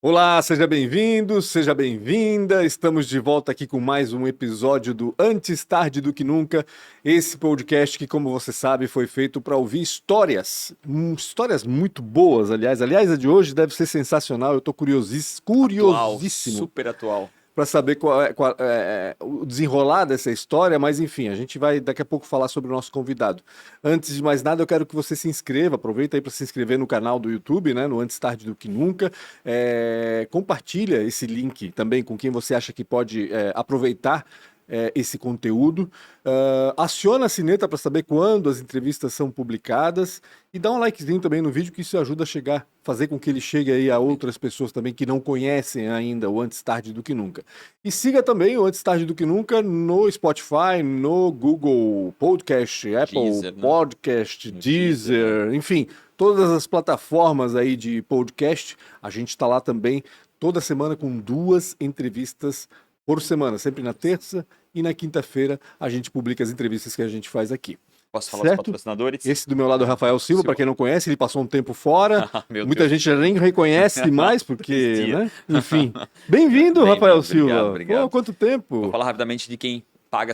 Olá, seja bem-vindo, seja bem-vinda. Estamos de volta aqui com mais um episódio do Antes Tarde do Que Nunca. Esse podcast que, como você sabe, foi feito para ouvir histórias, histórias muito boas, aliás. Aliás, a de hoje deve ser sensacional. Eu estou Atual, curiosíssimo super atual. para saber qual é o desenrolar dessa história, mas enfim, a gente vai daqui a pouco falar sobre o nosso convidado. Antes de mais nada, eu quero que você se inscreva, aproveita aí para se inscrever no canal do YouTube, né, no Antes Tarde do Que Nunca. Compartilha esse link também com quem você acha que pode aproveitar esse conteúdo. Aciona a sineta para saber quando as entrevistas são publicadas e dá um likezinho também no vídeo, que isso ajuda a chegar, fazer com que ele chegue aí a outras pessoas também que não conhecem ainda o Antes Tarde do Que Nunca. E siga também o Antes Tarde do Que Nunca no Spotify, no Google Podcast, Apple Deezer, né? Podcast, No Deezer, enfim, todas as plataformas aí de podcast. A gente está lá também toda semana com 2 entrevistas por semana, sempre na terça e na quinta-feira a gente publica as entrevistas que a gente faz aqui. Posso falar dos Certo? patrocinadores? Esse do meu lado é o Rafael Silva, para quem não conhece, ele passou um tempo fora. Meu Muita Deus. gente já nem reconhece mais, porque, Existia. né? Enfim. Bem-vindo, Rafael Silva. Obrigado. Pô, quanto tempo? Vou falar rapidamente de quem paga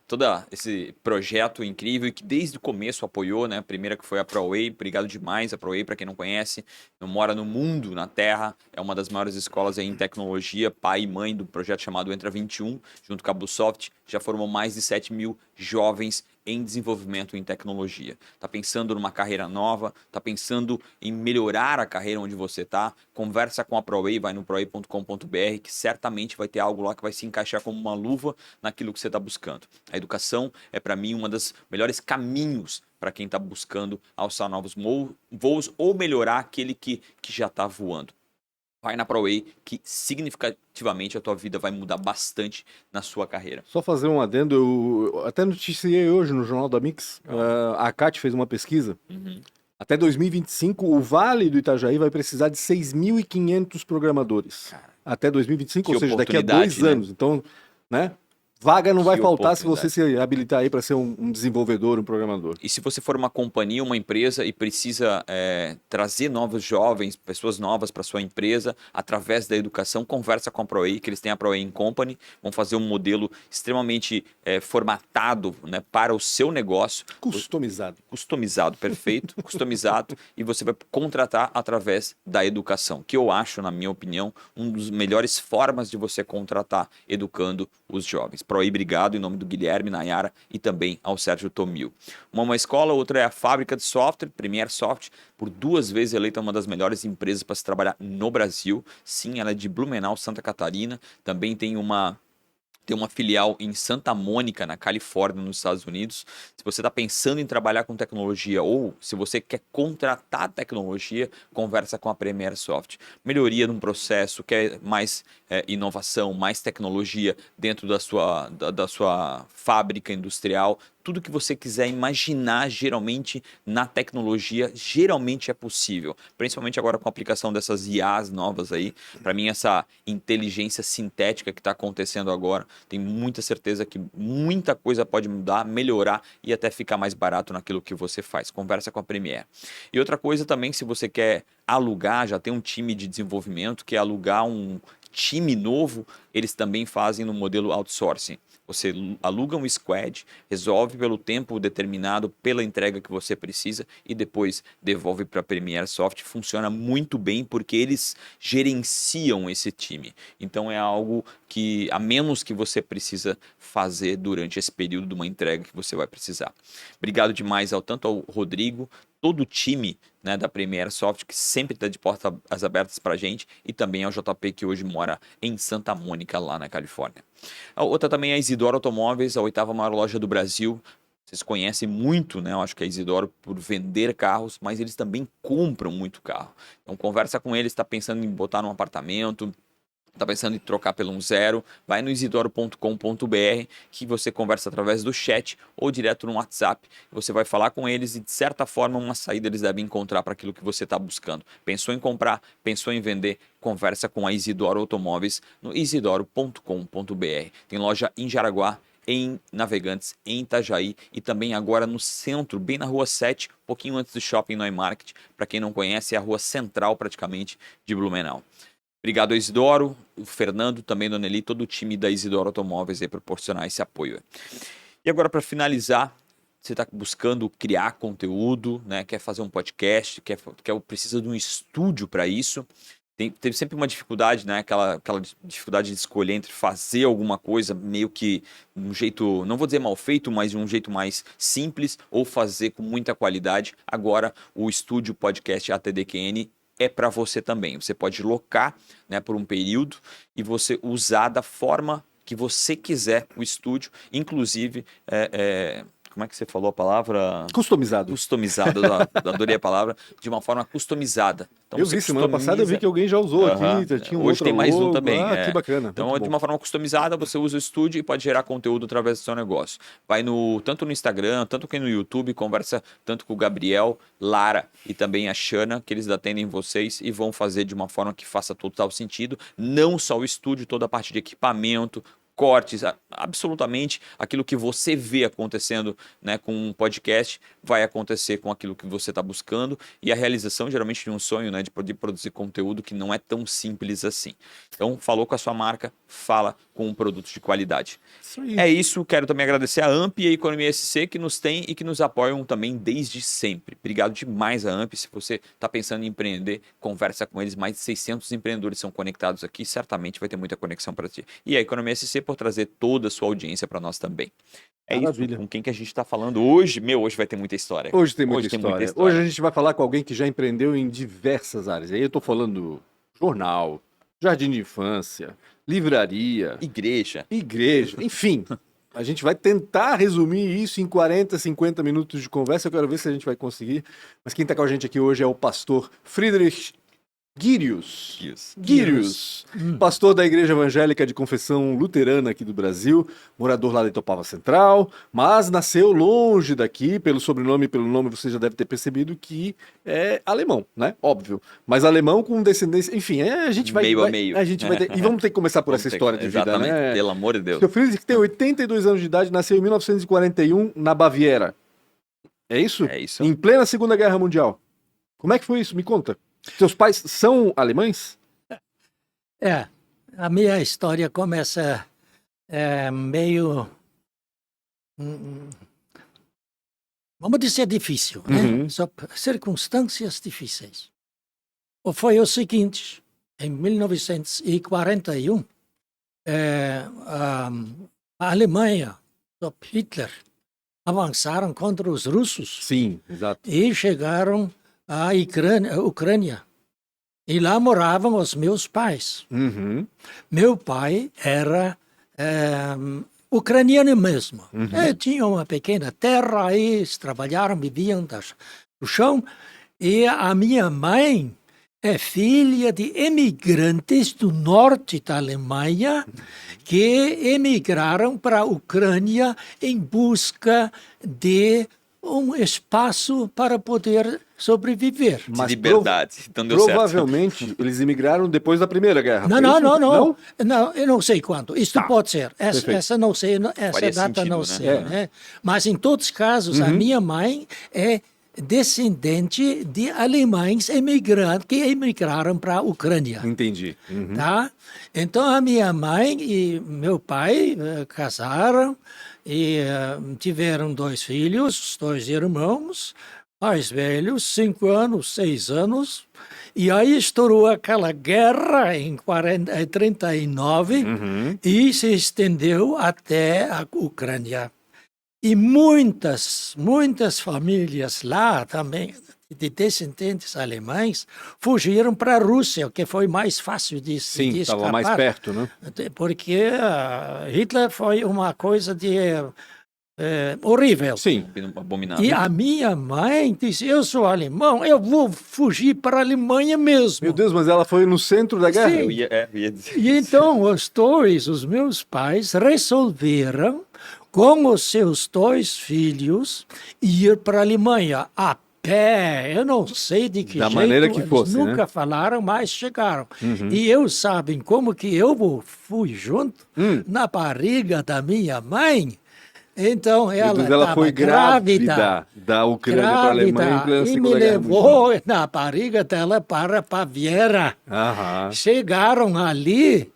todo esse projeto incrível e que desde o começo apoiou, né? A primeira que foi a ProWay, obrigado demais. A ProWay, para quem não conhece, não mora no mundo, na Terra, é uma das maiores escolas aí em tecnologia, pai e mãe do projeto chamado Entra 21, junto com a Busoft, já formou mais de 7 mil jovens em desenvolvimento em tecnologia. Tá pensando numa carreira nova, tá pensando em melhorar a carreira onde você tá? Conversa com a ProWay, vai no proway.com.br, que certamente vai ter algo lá que vai se encaixar como uma luva naquilo que você está buscando. A educação é, para mim, uma das melhores caminhos para quem está buscando alçar novos voos ou melhorar aquele que já está voando. Vai na ProWay, que significativamente a tua vida vai mudar bastante na sua carreira. Só fazer um adendo, eu até noticiei hoje no Jornal da Mix, a CAT fez uma pesquisa. Até 2025, o Vale do Itajaí vai precisar de 6.500 programadores. Cara, Até 2025, que ou seja, daqui a oportunidade, 2 né? anos. Então, né? Vaga não vai Que faltar se você oportunidade. se habilitar aí para ser um desenvolvedor, um programador. E se você for uma companhia, uma empresa e precisa trazer novos jovens, pessoas novas para sua empresa através da educação, conversa com a ProWay, que eles têm a ProWay Company, vão fazer um modelo extremamente formatado, né, para o seu negócio. Customizado, perfeito, customizado, e você vai contratar através da educação, que eu acho, na minha opinião, um dos melhores formas de você contratar educando os jovens. ProWay, obrigado, em nome do Guilherme, Nayara e também ao Sérgio Tomil. Uma escola, outra é a Fábrica de Software, Premier Soft, por 2 vezes eleita uma das melhores empresas para se trabalhar no Brasil. Sim, ela é de Blumenau, Santa Catarina. Também tem uma filial em Santa Mônica, na Califórnia, nos Estados Unidos. Se você está pensando em trabalhar com tecnologia ou se você quer contratar tecnologia, conversa com a Premier Soft. Melhoria num processo, quer mais inovação, mais tecnologia dentro da sua fábrica industrial. Tudo que você quiser imaginar, geralmente, na tecnologia, geralmente é possível. Principalmente agora com a aplicação dessas IAs novas aí. Para mim, essa inteligência sintética que está acontecendo agora, tenho muita certeza que muita coisa pode mudar, melhorar e até ficar mais barato naquilo que você faz. Conversa com a Premier. E outra coisa também, se você quer alugar, já tem um time de desenvolvimento, quer alugar um time novo, eles também fazem no modelo outsourcing. Você aluga um squad, resolve pelo tempo determinado, pela entrega que você precisa e depois devolve para a Premier Soft. Funciona muito bem porque eles gerenciam esse time. Então é algo que, a menos que você precisa fazer durante esse período de uma entrega que você vai precisar. Obrigado demais tanto ao Rodrigo, todo o time, né, da Premier Soft, que sempre está de portas abertas para a gente, e também ao JP, que hoje mora em Santa Mônica, lá na Califórnia. A outra também é a Isidoro Automóveis, a 8ª maior loja do Brasil. Vocês conhecem muito, né? Eu acho que é a Isidoro por vender carros, mas eles também compram muito carro. Então conversa com eles, está pensando em botar num apartamento, está pensando em trocar pelo 1.0, vai no isidoro.com.br, que você conversa através do chat ou direto no WhatsApp. Você vai falar com eles e, de certa forma, uma saída eles devem encontrar para aquilo que você está buscando. Pensou em comprar, pensou em vender, conversa com a Isidoro Automóveis no isidoro.com.br. Tem loja em Jaraguá, em Navegantes, em Itajaí e também agora no centro, bem na Rua 7, um pouquinho antes do Shopping Neumarkt. Para quem não conhece, é a rua central praticamente de Blumenau. Obrigado, Isidoro, o Fernando, também, Dona Eli, todo o time da Isidoro Automóveis aí proporcionar esse apoio. E agora, para finalizar, você está buscando criar conteúdo, né? Quer fazer um podcast, precisa de um estúdio para isso. Teve sempre uma dificuldade, né? Aquela dificuldade de escolher entre fazer alguma coisa meio que de um jeito, não vou dizer mal feito, mas de um jeito mais simples, ou fazer com muita qualidade. Agora, o estúdio podcast ATDQN é para você também. Você pode locar, né, por um período e você usar da forma que você quiser o estúdio, inclusive... como é que você falou a palavra? Customizado. Customizado, adorei a palavra, de uma forma customizada. Então, eu vi semana passada, eu vi que alguém já usou aqui, tinha um hoje tem mais um também. Que bacana. Então, de uma forma customizada, você usa o estúdio e pode gerar conteúdo através do seu negócio. Vai tanto no Instagram, tanto que no YouTube, conversa tanto com o Gabriel, Lara e também a Shana, que eles atendem vocês e vão fazer de uma forma que faça total sentido. Não só o estúdio, toda a parte de equipamento, cortes, absolutamente aquilo que você vê acontecendo, né, com um podcast vai acontecer com aquilo que você está buscando, e a realização geralmente de um sonho, né, de poder produzir conteúdo que não é tão simples assim. Então, falou com a sua marca, fala com um produto de qualidade. É isso, quero também agradecer a AMP e a Economia SC que nos tem e que nos apoiam também desde sempre. Obrigado demais a AMP. Se você está pensando em empreender, conversa com eles. Mais de 600 empreendedores são conectados aqui, certamente vai ter muita conexão para ti. E a Economia SC por trazer toda a sua audiência para nós também. Maravilha. Isso, com quem que a gente está falando hoje? Hoje vai ter muita história. Hoje tem muita história. Hoje a gente vai falar com alguém que já empreendeu em diversas áreas. Aí eu estou falando jornal, jardim de infância, livraria, igreja, enfim. A gente vai tentar resumir isso em 40, 50 minutos de conversa. Eu quero ver se a gente vai conseguir. Mas quem está com a gente aqui hoje é o pastor Friedrich Girius, pastor da Igreja Evangélica de Confissão Luterana aqui do Brasil, morador lá da Itopava Central, mas nasceu longe daqui, pelo sobrenome e pelo nome você já deve ter percebido que é alemão, né? Óbvio. Mas alemão com descendência, enfim, a gente vai... Meio a meio. A gente vai ter, e vamos ter que começar por essa história de vida, né? Pelo amor de Deus. Seu filho que tem 82 anos de idade, nasceu em 1941 na Baviera. É isso? É isso. Em plena Segunda Guerra Mundial. Como é que foi isso? Me conta. Seus pais são alemães? A minha história começa meio, vamos dizer, difícil, né? Só circunstâncias difíceis. Foi o seguinte, em 1941, a Alemanha, sob Hitler, avançaram contra os russos. Sim, exato. E chegaram à Ucrânia. E lá moravam os meus pais. Meu pai era ucraniano mesmo. Tinha uma pequena terra, aí eles trabalharam, viviam do chão. E a minha mãe é filha de emigrantes do norte da Alemanha que emigraram para a Ucrânia em busca de um espaço para poder sobreviver. Mas liberdade. Então deu provavelmente certo. Eles imigraram depois da Primeira Guerra. Não, eu não sei quando. Isso pode ser. Essa não sei, essa faria data sentido, não né? sei. Né? Mas em todos os casos, a minha mãe é descendente de alemães que emigraram para a Ucrânia. Entendi. Tá? Então a minha mãe e meu pai casaram e tiveram 2 filhos, 2 irmãos, mais velhos, 5 anos, 6 anos. E aí estourou aquela guerra em 1939 e se estendeu até a Ucrânia. E muitas famílias lá também, de descendentes alemães, fugiram para a Rússia, que foi mais fácil de escapar. Sim, estava mais perto, né? Porque Hitler foi uma coisa horrível. Sim, abominável. E a minha mãe disse, eu sou alemão, eu vou fugir para a Alemanha mesmo. Meu Deus, mas ela foi no centro da guerra? Sim. Eu ia dizer E então os meus pais resolveram, com os seus 2 filhos, ir para a Alemanha a pé. Eu não sei de que da jeito, maneira que eles fosse, nunca né? falaram, mas chegaram. E eu sabem como que eu fui junto na barriga da minha mãe. Então ela Deus, ela foi estava grávida da Ucrânia para a Alemanha em plena e me Segunda Guerra Mundial. levou na barriga dela para Baviera. Aham. Chegaram ali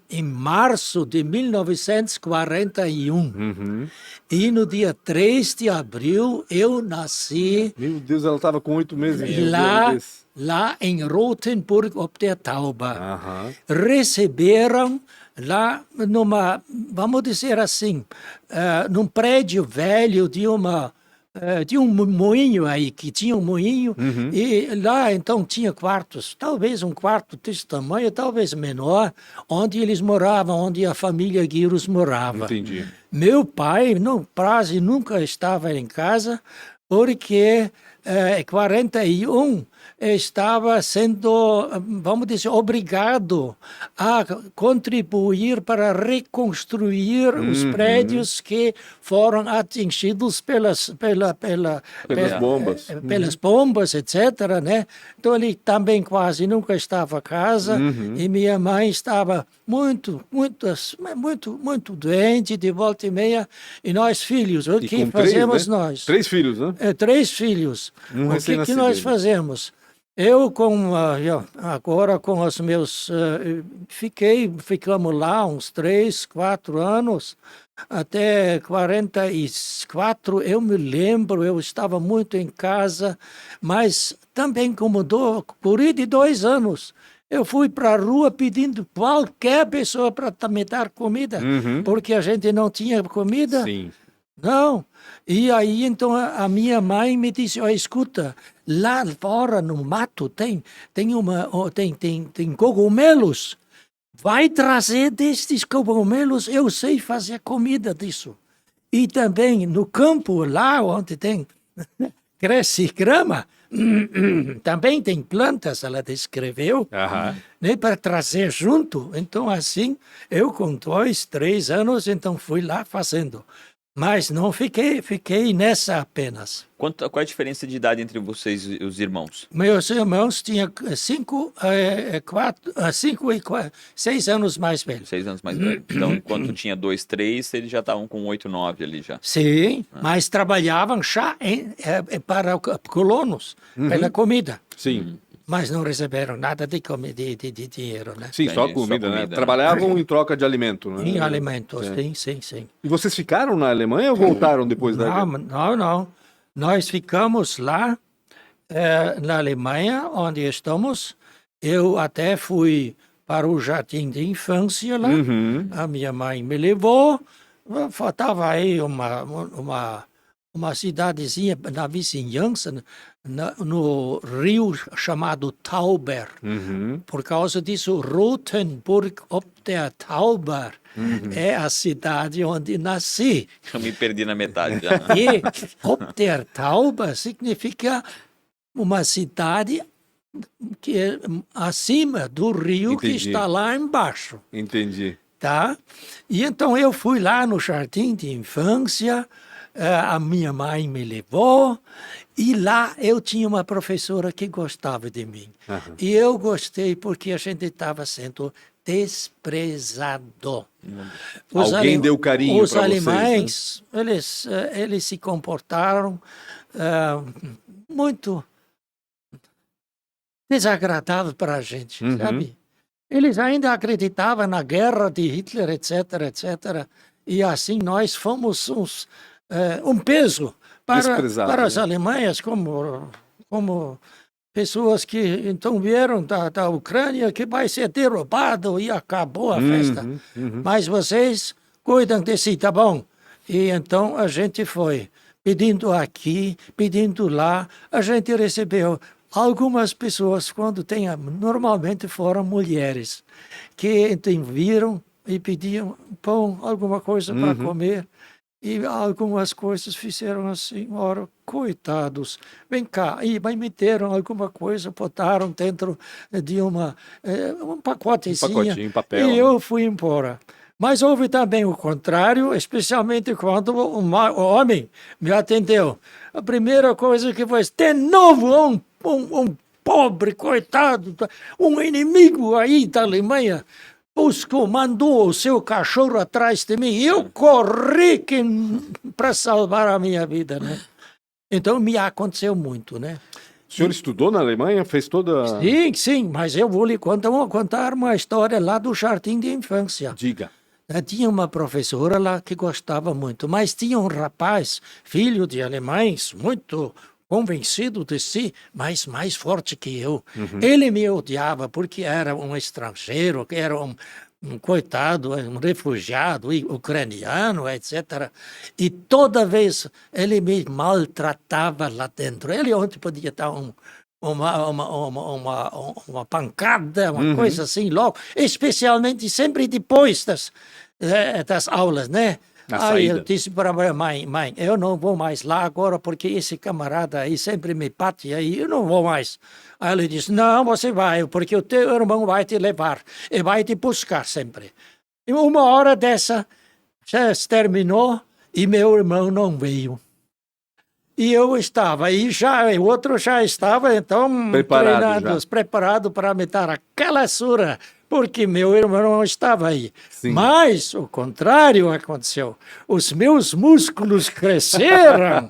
em março de 1941. Uhum. E no dia 3 de abril eu nasci Meu Deus, ela estava com 8 meses de um ano lá, desse. lá em Rothenburg ob der Tauber. Aham. Receberam lá vamos dizer assim, num prédio velho de um moinho aí, que tinha um moinho, e lá então tinha quartos, talvez um quarto desse tamanho, talvez menor, onde eles moravam, onde a família Guirus morava. Entendi. Meu pai, quase nunca estava em casa, porque em 41 estava sendo, vamos dizer, obrigado a contribuir para reconstruir os prédios que foram atingidos pelas bombas. pelas bombas, etc., né? Então ele também quase nunca estava em casa e minha mãe estava muito doente de volta e meia, e nós filhos, o E que com três, fazemos né? nós? 3 filhos, né? 3 filhos. Um O que recém-nascido nós ainda. fazemos? Eu agora com os meus ficamos lá uns 3, 4 anos, até 44. Eu me lembro, eu estava muito em casa, mas também por aí de 2 anos. Eu fui para a rua pedindo qualquer pessoa para me dar comida, porque a gente não tinha comida. Sim. Não. E aí, então, a minha mãe me disse, escuta, lá fora no mato tem cogumelos. Vai trazer destes cogumelos, eu sei fazer comida disso. E também no campo, lá onde cresce grama, também tem plantas, ela descreveu, Aham. né, para trazer junto. Então, assim, eu com 2, 3 anos, então fui lá fazendo. Mas não fiquei nessa apenas. Qual é a diferença de idade entre vocês e os irmãos? Meus irmãos tinham 5 e 6 anos mais velhos. 6 anos mais velho. Então, enquanto tinha 2, 3, eles já estavam com 8, 9 ali já. Sim, mas trabalhavam já para colonos, pela comida. Sim. Mas não receberam nada de dinheiro, né? Sim, só Entendi, comida, só né? comida, né? Trabalhavam em troca de alimento, né? Em alimentos, É. sim. E vocês ficaram na Alemanha ou voltaram depois da guerra? Não. Nós ficamos lá na Alemanha, onde estamos. Eu até fui para o jardim de infância lá. A minha mãe me levou. Faltava aí uma cidadezinha na vizinhança, no rio chamado Tauber. Por causa disso, Rothenburg ob der Tauber é a cidade onde nasci. Eu me perdi na metade já. E ob der Tauber significa uma cidade que é acima do rio que Entendi. está lá embaixo. Entendi. Tá? E então eu fui lá no jardim de infância, a minha mãe me levou, e lá eu tinha uma professora que gostava de mim. E eu gostei porque a gente estava sendo desprezado. Alguém deu carinho Os pra vocês, né? alemães, eles se comportaram muito desagradável para a gente, sabe? Eles ainda acreditavam na guerra de Hitler, etc. E assim nós fomos um peso Desprezado, para as né? Alemanhas, como pessoas que então vieram da Ucrânia, que vai ser derrubado e acabou a festa. Mas vocês cuidam de si, tá bom? E então a gente foi pedindo aqui, pedindo lá, a gente recebeu. Algumas pessoas, normalmente foram mulheres, que então viram e pediam pão, alguma coisa para comer, e algumas coisas fizeram assim, ora, coitados, vem cá, e meteram alguma coisa, botaram dentro de um pacotezinho, pacotinho, papel, e eu fui embora. Mas houve também o contrário, especialmente quando o homem me atendeu. A primeira coisa que foi, de novo um pobre, coitado, um inimigo aí da Alemanha. mandou o seu cachorro atrás de mim. Eu corri para salvar a minha vida, né? Então, me aconteceu muito, né? O senhor estudou na Alemanha? Fez toda... Sim, mas eu vou lhe contar uma história lá do jardim de infância. Diga. Tinha uma professora lá que gostava muito, mas tinha um rapaz, filho de alemães, muito convencido de si, mas mais forte que eu. Ele me odiava porque era um estrangeiro, que era um coitado, um refugiado ucraniano, etc. E toda vez ele me maltratava lá dentro. Ele ontem podia dar uma pancada, uma coisa assim, logo, especialmente sempre depois das aulas, né? Aí eu disse para a mãe, eu não vou mais lá agora porque esse camarada aí sempre me bate aí, eu não vou mais. Aí ele disse, não, você vai, porque o teu irmão vai te levar e vai te buscar sempre. E uma hora dessa, já terminou e meu irmão não veio. E eu estava, o outro já estava, então, preparado para me dar aquela surra, porque meu irmão não estava aí. Sim. Mas o contrário aconteceu. Os meus músculos cresceram,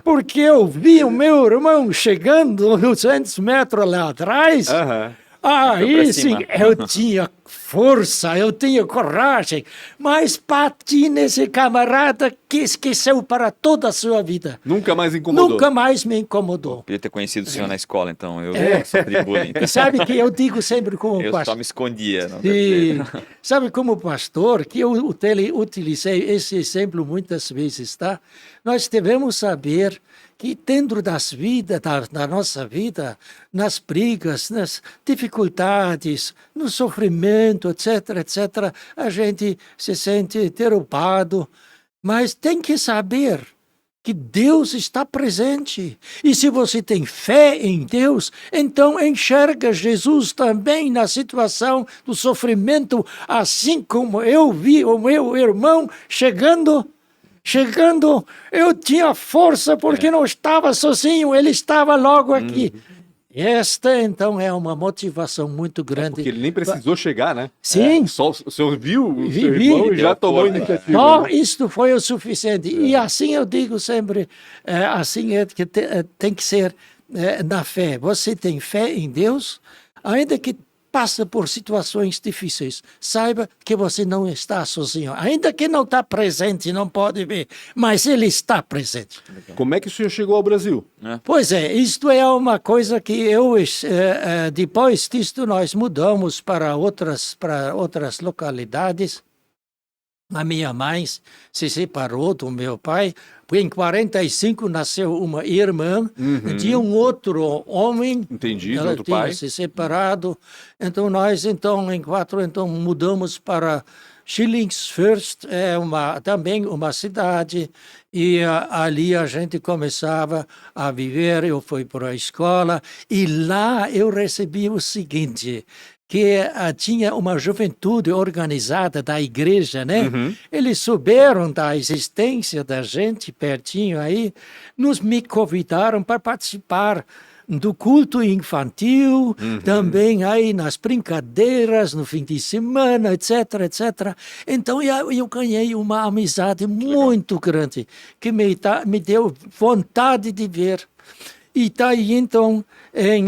porque eu vi o meu irmão chegando 200 metros lá atrás. Aí sim, eu tinha força, eu tinha coragem, mas bati nesse camarada que esqueceu para toda a sua vida. Nunca mais incomodou? Nunca mais me incomodou. Podia ter conhecido o senhor na escola, então. Eu sofri bullying. Sabe que eu digo sempre como pastor... Eu só me escondia. Sabe como pastor, que eu utilizei esse exemplo muitas vezes, tá? Nós devemos saber que dentro da nossa vida, nas brigas, nas dificuldades, no sofrimento, etc., a gente se sente derrubado, mas tem que saber que Deus está presente. E se você tem fé em Deus, então enxerga Jesus também na situação do sofrimento, assim como eu vi o meu irmão chegando, eu tinha força porque não estava sozinho, ele estava logo aqui. Esta, então, é uma motivação muito grande. Porque ele nem precisou chegar, né? Sim. Só o senhor viu o seu irmão e já tomou iniciativa. Só isto foi o suficiente. E assim eu digo sempre, assim é que tem que ser na fé. Você tem fé em Deus, ainda que passa por situações difíceis, saiba que você não está sozinho. Ainda que não está presente, não pode ver, mas ele está presente. Como é que o senhor chegou ao Brasil? Pois é, isto é uma coisa que depois disto nós mudamos para outras localidades. A minha mãe se separou do meu pai. Em 45 nasceu uma irmã de um outro homem. Entendi, ela outro tinha pai. se separado. Então nós mudamos para Schillingsfürst, também uma cidade, e ali a gente começava a viver. Eu fui para a escola e lá eu recebi o seguinte, que tinha uma juventude organizada da igreja, né? Eles souberam da existência da gente pertinho aí, me convidaram para participar do culto infantil, também aí nas brincadeiras, no fim de semana, etc. Então eu ganhei uma amizade muito grande, que me deu vontade de ver. E daí, então, em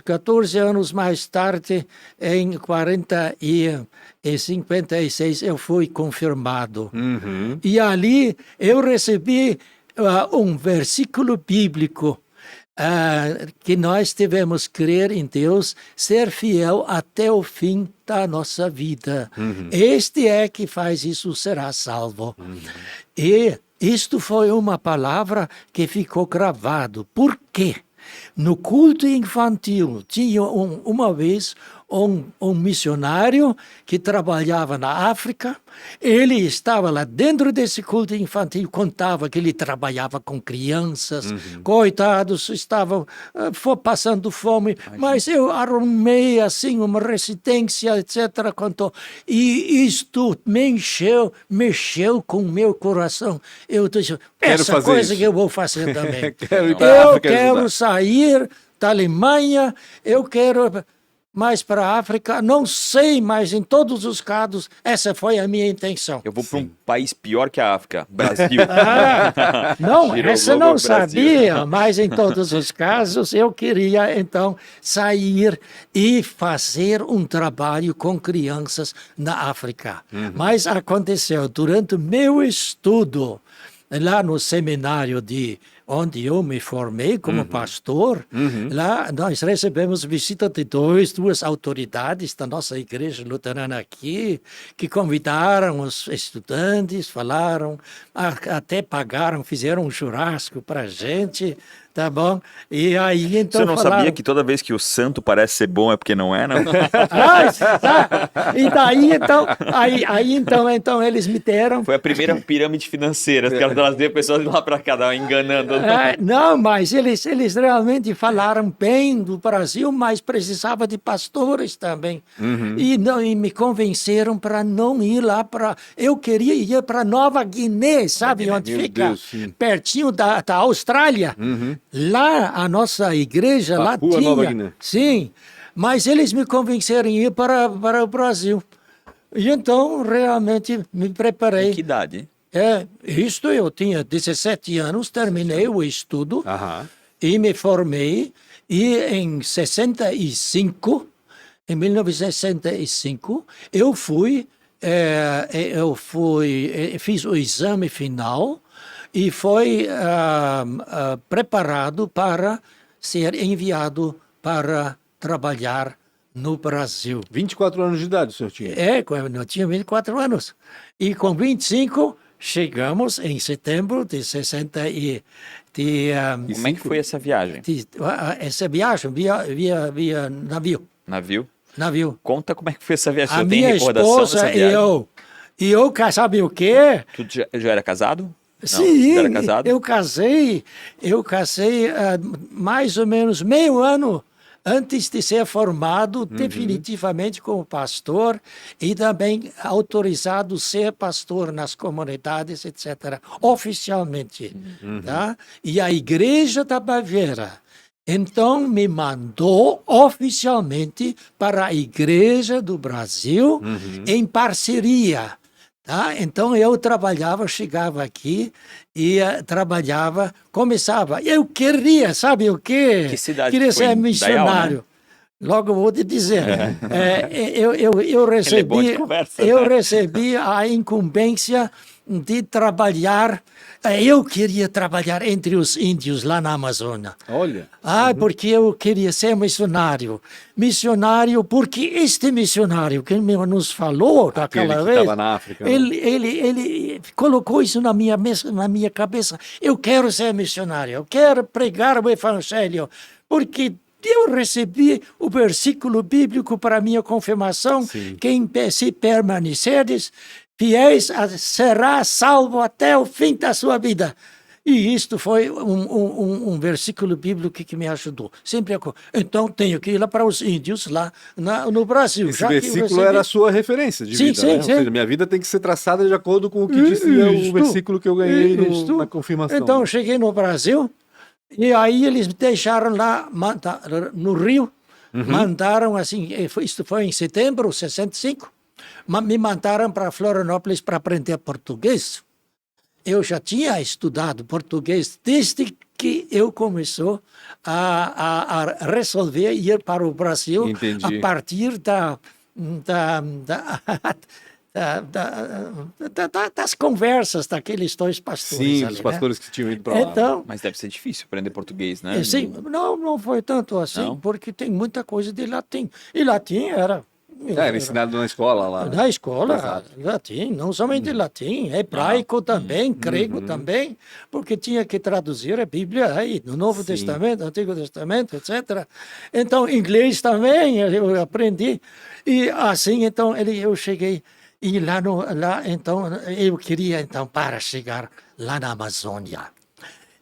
14 anos mais tarde, em 56, eu fui confirmado. E ali eu recebi um versículo bíblico, que nós devemos crer em Deus, ser fiel até o fim da nossa vida. Este é que faz isso, será salvo. E isto foi uma palavra que ficou gravado. Por quê? No culto infantil tinha uma vez um missionário que trabalhava na África. Ele estava lá dentro desse culto infantil, contava que ele trabalhava com crianças, coitados, estavam passando fome, mas eu arrumei assim uma residência, etc. Contou. E isto mexeu com o meu coração. Eu disse, essa coisa que eu vou fazer também. Eu quero sair da Alemanha, eu quero mas para a África, não sei, mas em todos os casos, essa foi a minha intenção. Eu vou para um país pior que a África, Brasil. Não, Girou essa o não globo Brasil. sabia, mas em todos os casos eu queria então sair e fazer um trabalho com crianças na África. Mas aconteceu durante meu estudo lá no seminário onde eu me formei como pastor, lá nós recebemos visita de duas autoridades da nossa igreja luterana aqui, que convidaram os estudantes, falaram, até pagaram, fizeram um churrasco para a gente, tá bom? E aí então Você não falaram, sabia que toda vez que o santo parece ser bom é porque não é, não? E daí então, então eles me deram. Foi a primeira pirâmide financeira. Os caras traziam pessoas de lá para cá, enganando. Não, mas eles realmente falaram bem do Brasil, mas precisava de pastores também. E me convenceram para não ir lá para. Eu queria ir para Nova Guiné, sabe onde Meu fica? Deus, sim. Pertinho da Austrália. Lá a nossa igreja lá Papua tinha. Nova Guiné. Sim, mas eles me convenceram a ir para o Brasil. E então realmente me preparei. Que idade? Eu tinha 17 anos, terminei o estudo Aham. e me formei. E em 1965, fiz o exame final e fui preparado para ser enviado para trabalhar no Brasil. 24 anos de idade o senhor tinha? Quando eu tinha 24 anos. E com 25, chegamos em setembro de 60 Como é que foi essa viagem? essa viagem via navio. Navio? Conta como é que foi essa viagem. A Eu tenho minha recordação dessa esposa viagem. e eu, sabe o quê? Tu já era casado? Não, Sim, já era casado? eu casei mais ou menos meio ano antes de ser formado definitivamente como pastor e também autorizado a ser pastor nas comunidades, etc., oficialmente. Tá? E a Igreja da Baviera, então, me mandou oficialmente para a Igreja do Brasil em parceria. Tá? Então eu chegava aqui e começava. Eu queria, sabe o quê? Que cidade queria foi? ser Em missionário. Dayal, Logo eu vou te dizer. Eu Ele é bom de conversa. recebi a incumbência de trabalhar. Eu queria trabalhar entre os índios lá na Amazônia. Olha. Porque eu queria ser missionário. Missionário, porque este missionário que nos falou daquela que vez, estava na África, né? ele colocou isso na minha cabeça. Eu quero ser missionário, eu quero pregar o evangelho, porque eu recebi o versículo bíblico para minha confirmação, Sim. quem se permanecerdes fiéis será salvo até o fim da sua vida. E isto foi um versículo bíblico que me ajudou. Então, tenho que ir lá para os índios, lá no Brasil. Esse versículo era a sua referência de vida, né? Ou seja, minha vida tem que ser traçada de acordo com o que disse o versículo que eu ganhei na confirmação. Então, eu cheguei no Brasil e aí eles me deixaram lá no Rio. Mandaram assim, isto foi em setembro de 65, me mandaram para Florianópolis para aprender português. Eu já tinha estudado português desde que eu comecei a resolver ir para o Brasil. Entendi. A partir das conversas daqueles dois pastores. Sim, ali, os pastores que tinham ido para lá. Então, Mas deve ser difícil aprender português, né? sim, não foi tanto assim, Não? porque tem muita coisa de latim. E latim era Era ensinado na escola lá. na escola, Exato. latim, não somente latim, hebraico também, grego também, porque tinha que traduzir a Bíblia aí, no Novo Testamento, Antigo Testamento, etc. Então, inglês também eu aprendi. E assim, então, eu cheguei, e então, eu queria, então, para chegar lá na Amazônia.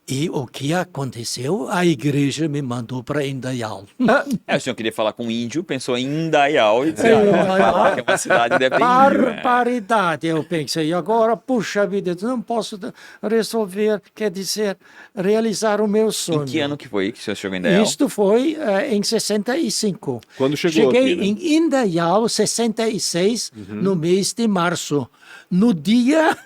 E o que aconteceu? A igreja me mandou para Indaial. O senhor queria falar com um índio, pensou em Indaial e disse, que é uma cidade, deve ter índio. Barbaridade, eu pensei. Agora, puxa vida, eu não posso resolver, quer dizer, realizar o meu sonho. Em que ano que foi que o senhor chegou em Indaial? Isto foi em 65. Quando chegou Cheguei aqui, né? em Indaial, 66, no mês de março. No dia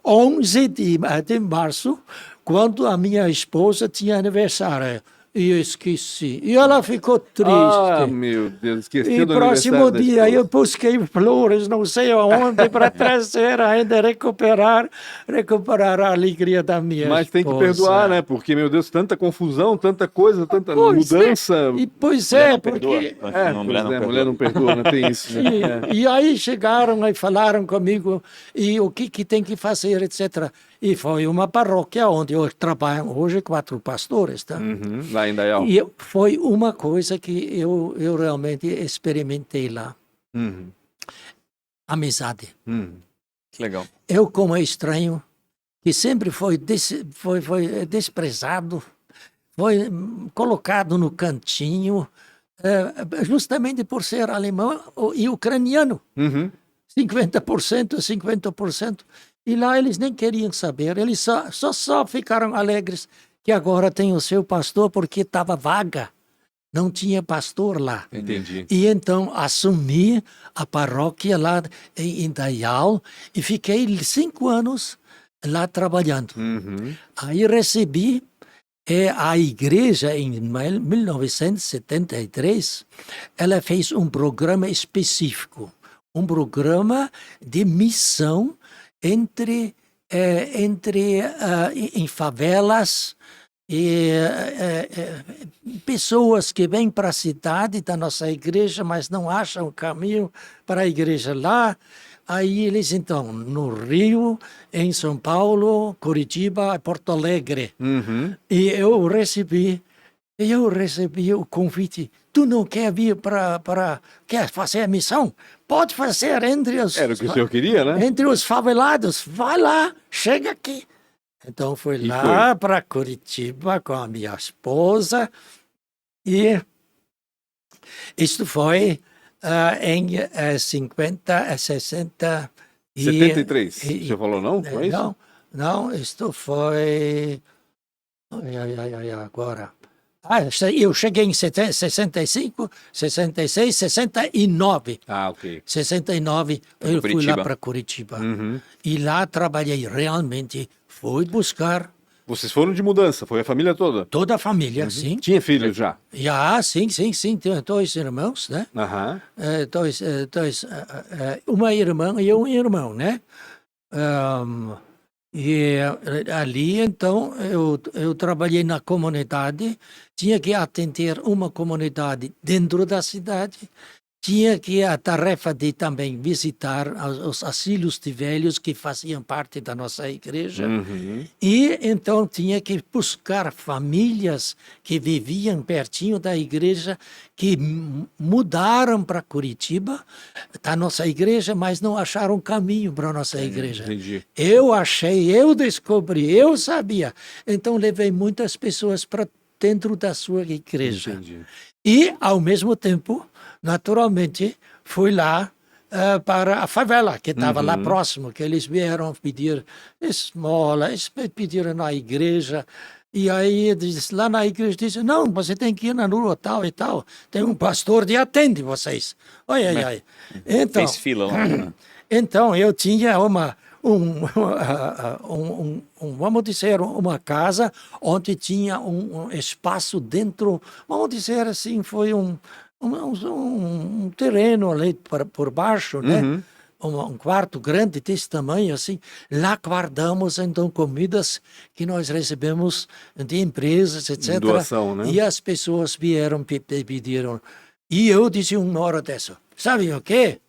11 de março, quando a minha esposa tinha aniversário. E eu esqueci. E ela ficou triste. Ah, meu Deus, esqueci E do próximo aniversário da dia eu esposa. busquei flores, não sei aonde, para trazer ainda, recuperar a alegria da minha Mas tem que esposa. perdoar, né? Porque, meu Deus, tanta confusão, tanta coisa, tanta Pois é. mudança. E, pois Mulher é, não perdoa. porque... Mulher não perdoa, né? Tem isso, né? E aí chegaram e falaram comigo e o que tem que fazer, etc. E foi uma paróquia onde eu trabalho hoje, 4 pastores, tá? Lá em Indaial. E foi uma coisa que eu realmente experimentei lá. Amizade. Que legal. Eu, como estranho, que sempre foi desprezado, foi colocado no cantinho, justamente por ser alemão e ucraniano. 50%, 50%. E lá eles nem queriam saber, eles só ficaram alegres que agora tem o seu pastor porque estava vaga, não tinha pastor lá. Entendi. E então assumi a paróquia lá em Indaial e fiquei 5 anos lá trabalhando. Aí recebi a igreja em 1973, ela fez um programa específico, um programa de missão em favelas e pessoas que vêm para a cidade da nossa igreja, mas não acham o caminho para a igreja lá. Aí eles, então, no Rio, em São Paulo, Curitiba, Porto Alegre. E eu recebi o convite. Tu não quer vir quer fazer a missão? Pode fazer entre os... Era o que o senhor queria, né? Entre os favelados. Vai lá, chega aqui. Então fui lá para Curitiba com a minha esposa e isto foi em 60 e... 73, você falou não? Foi isso? Não, isto foi... agora... eu cheguei em 65, 66, 69. Ok. 69, eu fui lá para Curitiba. E lá trabalhei realmente, fui buscar... Vocês foram de mudança, foi a família toda? Toda a família, sim. Tinha filhos já? Sim. Tenho 2 irmãos, né? Uma irmã e um irmão, né? E ali, então, eu trabalhei na comunidade, tinha que atender uma comunidade dentro da cidade, tinha que a tarefa de também visitar os asilos de velhos que faziam parte da nossa igreja. E então tinha que buscar famílias que viviam pertinho da igreja, que mudaram para Curitiba, da nossa igreja, mas não acharam caminho para a nossa igreja. Entendi. Eu achei, eu descobri, eu sabia. Então levei muitas pessoas para dentro da sua igreja. Entendi. E, ao mesmo tempo, naturalmente, fui lá para a favela, que estava lá próximo, que eles vieram pedir esmola, eles pediram na igreja. E aí, lá na igreja, disse, não, você tem que ir na rua tal e tal, tem um pastor que atende vocês. Ai. Então, fez fila lá. Né? Então, eu tinha vamos dizer, uma casa onde tinha um espaço dentro, vamos dizer assim, foi um terreno ali por baixo, né? Um quarto grande desse tamanho, assim. Lá guardamos, então, comidas que nós recebemos de empresas, etc. Doação, né? E as pessoas vieram pediram. E eu disse uma hora dessa, sabe o quê?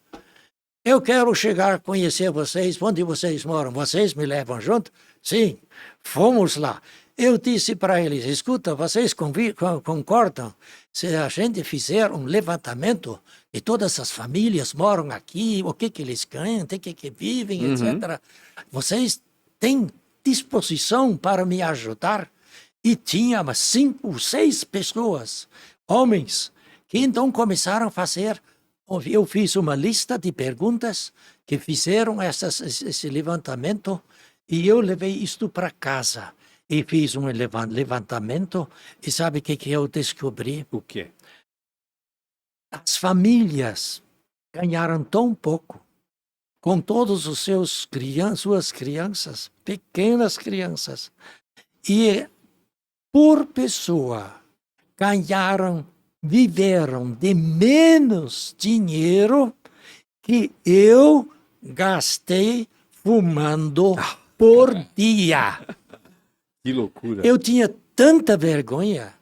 Eu quero chegar a conhecer vocês, onde vocês moram. Vocês me levam junto? Sim, fomos lá. Eu disse para eles, escuta, vocês concordam se a gente fizer um levantamento de todas as famílias moram aqui, o que eles ganham, o que vivem, etc. Vocês têm disposição para me ajudar? E tinha umas 5, 6 pessoas, homens, que então começaram a fazer. Eu fiz uma lista de perguntas que fizeram esse levantamento e eu levei isto para casa. E fiz um levantamento e sabe o que eu descobri? O quê? As famílias ganharam tão pouco com todos os suas crianças, pequenas crianças, e por pessoa viveram de menos dinheiro que eu gastei fumando por dia. Que loucura. Eu tinha tanta vergonha.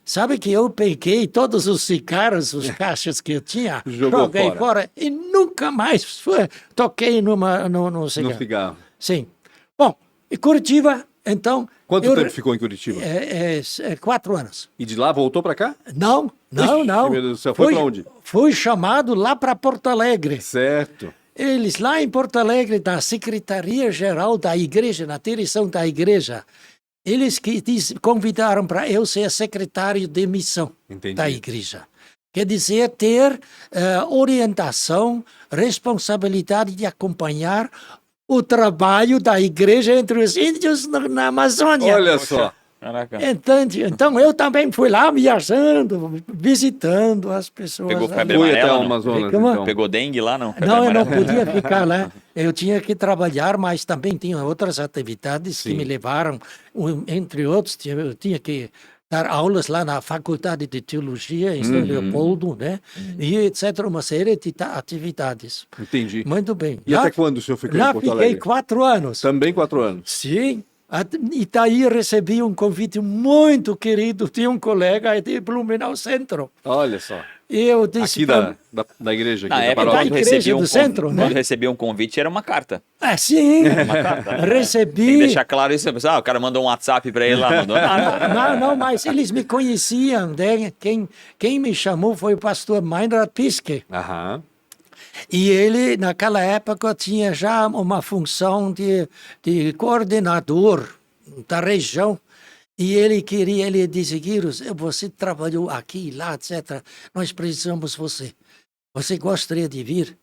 Sabe que eu peguei todos os cigarros, os cachos que eu tinha, Jogou joguei fora e nunca mais toquei no cigarro. No cigarro. Sim. Bom, e Curitiba, então... Quanto tempo ficou em Curitiba? 4 anos. E de lá voltou para cá? Não. Meu Deus do céu, foi para onde? Fui chamado lá para Porto Alegre. Certo. Eles lá em Porto Alegre, da Secretaria-Geral da Igreja, na direção da igreja, eles convidaram para eu ser secretário de missão da igreja. Quer dizer, ter orientação, responsabilidade de acompanhar o trabalho da igreja entre os índios na Amazônia. Olha só. Caraca. Então eu também fui lá viajando, visitando as pessoas. Pegou febre Foi até amarela, o não? Amazonas, Como? então. Pegou dengue lá, não? Febre Não, eu não amarela. podia ficar lá. Eu tinha que trabalhar, mas também tinha outras atividades Sim. que me levaram, entre outros, eu tinha que dar aulas lá na Faculdade de Teologia em São Leopoldo, né? E etc., uma série de atividades. Entendi. Muito bem. E até quando o senhor ficou em Lá Porto fiquei Alegre? 4 anos. Também 4 anos. Sim. E daí recebi um convite muito querido de um colega de Blumenau Centro. Olha só. E eu disse... Aqui da igreja. Aqui, Na da época, paróquia. da igreja do centro, né? quando recebia um convite, era uma carta. Sim, Uma carta. Tem recebi... que deixar claro isso. O cara mandou um WhatsApp para ele lá, mandou nada. Não, mas eles me conheciam, né? Quem me chamou foi o pastor Meinrad Piske. Aham. E ele, naquela época, tinha já uma função de coordenador da região. E ele disse, Guiros, você trabalhou aqui, lá, etc. Nós precisamos de você. Você gostaria de vir?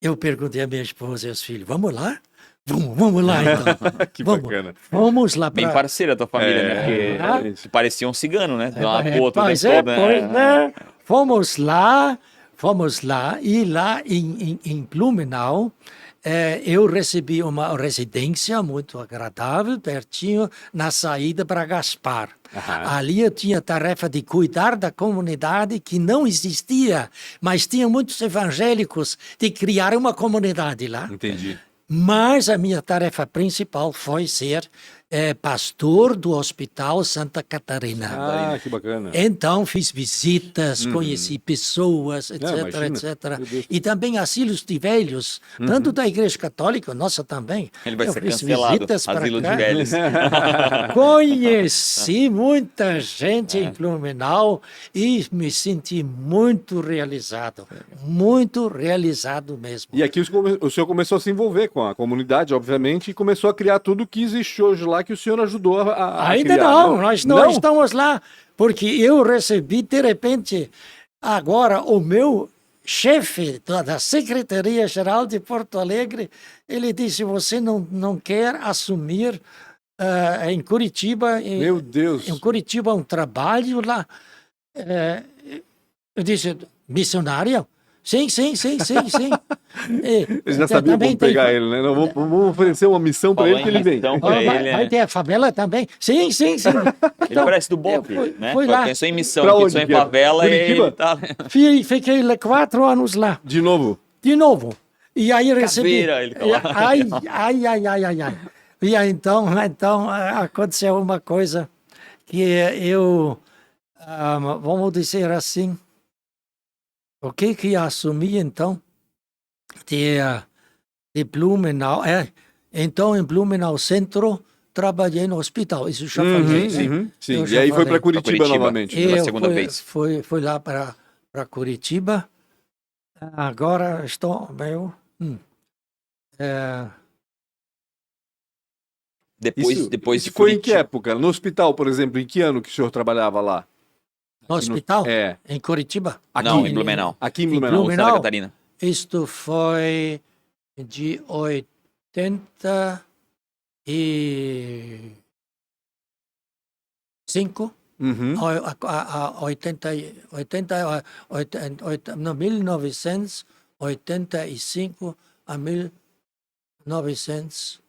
Eu perguntei à minha esposa e aos filhos, vamos lá? Vamos lá, então. Que bacana. Vamos lá Bem para... parceira a tua família, né? Porque parecia um cigano, né? De um lado pro outro o tempo Pois é, todo, pois né? é. Fomos lá, e lá em Blumenau, eu recebi uma residência muito agradável, pertinho, na saída para Gaspar. Aham. Ali eu tinha a tarefa de cuidar da comunidade que não existia, mas tinha muitos evangélicos, de criar uma comunidade lá. Entendi. Mas a minha tarefa principal foi ser pastor do Hospital Santa Catarina. Ah, que bacana. Então, fiz visitas, conheci pessoas, etc, imagina. etc. Meu Deus. E também asilos de velhos, tanto da Igreja Católica, nossa também. Ele vai Eu ser fiz cancelado. visitas para Asilo de cá. velhos. Conheci muita gente em Blumenau e me senti muito realizado mesmo. E aqui o senhor começou a se envolver com a comunidade, obviamente, e começou a criar tudo que existe hoje lá, que o senhor ajudou a Ainda criar. não, nós não estamos lá, porque eu recebi, de repente, agora o meu chefe da Secretaria-Geral de Porto Alegre, ele disse, você não quer assumir em Curitiba... Meu Deus. Em Curitiba um trabalho lá. Eu disse, missionário? Sim. Eles já sabiam como pegar ele, né? Não, vamos oferecer uma missão para ele que ele vem. Missão pra ele, Vai ter a favela também? Sim. Ele parece do Bob, né? fui lá. Pensou em missão, Pra pensou onde em que é? favela e Curitiba? ele tá... Fiquei 4 anos lá. De novo. De novo. E aí recebi... Caveira, ele tá lá. Ai. E aí, então aconteceu uma coisa que eu, vamos dizer assim, o que assumi então de Blumenau, então em Blumenau Centro trabalhei no hospital, isso já falei. Sim. Eu E já aí foi falei. para Curitiba Curitiba. novamente. Pela segunda vez. Fui lá para Curitiba. Agora estou meio... Depois de foi em que Curitiba. época? No hospital, por exemplo, em que ano que o senhor trabalhava lá? No hospital? É, Em Curitiba? Não, em Blumenau. aqui em Em Blumenau. Santa Blumenau? Catarina. Isto foi de 85 Uhum. a 1985 a 1900.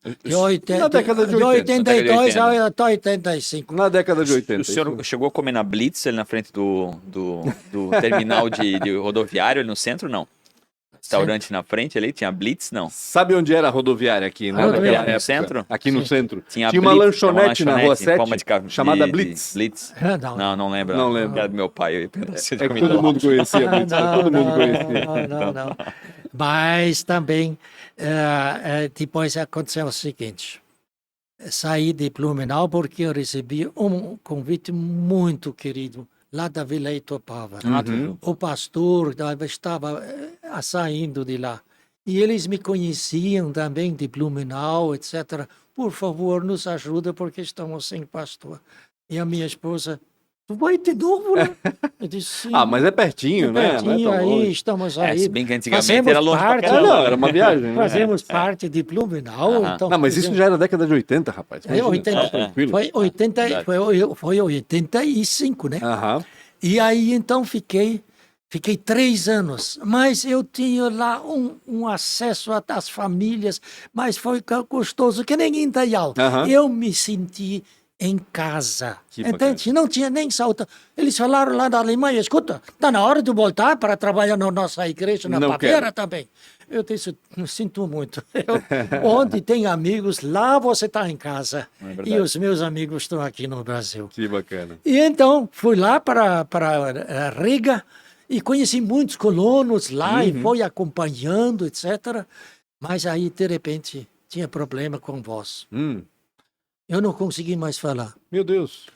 Na década de 80. 82 a 85. Na década de 80. O senhor isso. chegou a comer na Blitz, ali na frente do terminal de rodoviário, ali no centro, não? Restaurante na frente ali, tinha Blitz, não? Sabe onde era a rodoviária aqui, né? Rodoviária. naquela No época? centro? Aqui no Sim. centro. Tinha Tinha uma Blitz, lanchonete na Rua em forma 7 chamada Blitz. Blitz. Não. Não lembro. Não lembro. Era do meu pai, eu ia pedacinho de É que comida todo lá. mundo conhecia Blitz, todo mundo conhecia. Não. Mas também, depois aconteceu o seguinte. Saí de Blumenau porque eu recebi um convite muito querido lá da Vila Itopava. Uhum. O pastor estava saindo de lá. E eles me conheciam também de Blumenau, etc. Por favor, nos ajuda porque estamos sem pastor. E a minha esposa, tu vai de novo, né? Eu disse, sim. Ah, mas é pertinho, né? Pertinho, Não é tão aí, longe. estamos Se aí. bem que antigamente Fazemos era longe pra parte- caramba. Não, era uma viagem. Né? Fazemos parte de Blumenau. Aham. Então Não, mas isso fizemos- já era década de 80, rapaz. Imagina, 80. tá tranquilo. Foi 80, verdade. foi 85, né? Aham. E aí então fiquei 3 anos, mas eu tinha lá um acesso às famílias, mas foi gostoso, que nem em Dayal. Aham. Eu me senti em casa. Que Entende? Não tinha nem saudade. Eles falaram lá da Alemanha, escuta, está na hora de voltar para trabalhar na nossa igreja, na Não Baviera quero. também. Eu disse, sinto muito. Onde tem amigos, lá você está em casa. É E verdade. os meus amigos estão aqui no Brasil. Que bacana. E então fui lá para Riga e conheci muitos colonos lá e fui acompanhando, etc. Mas aí, de repente, tinha problema com voz. Eu não consegui mais falar. Meu Deus.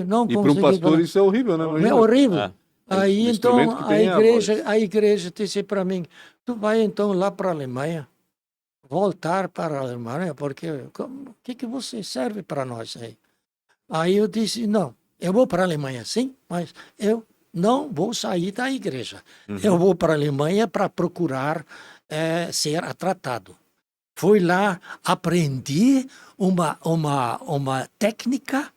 Não E para um consegui pastor falar. isso é horrível, né? É Imagina. horrível. É. Aí O então instrumento que tem é a voz. a igreja disse para mim, tu vai então lá para a Alemanha, voltar para a Alemanha, porque o que você serve para nós aí? Aí eu disse, não, eu vou para a Alemanha, sim, mas eu não vou sair da igreja. Eu vou para a Alemanha para procurar ser tratado. Fui lá, aprendi uma técnica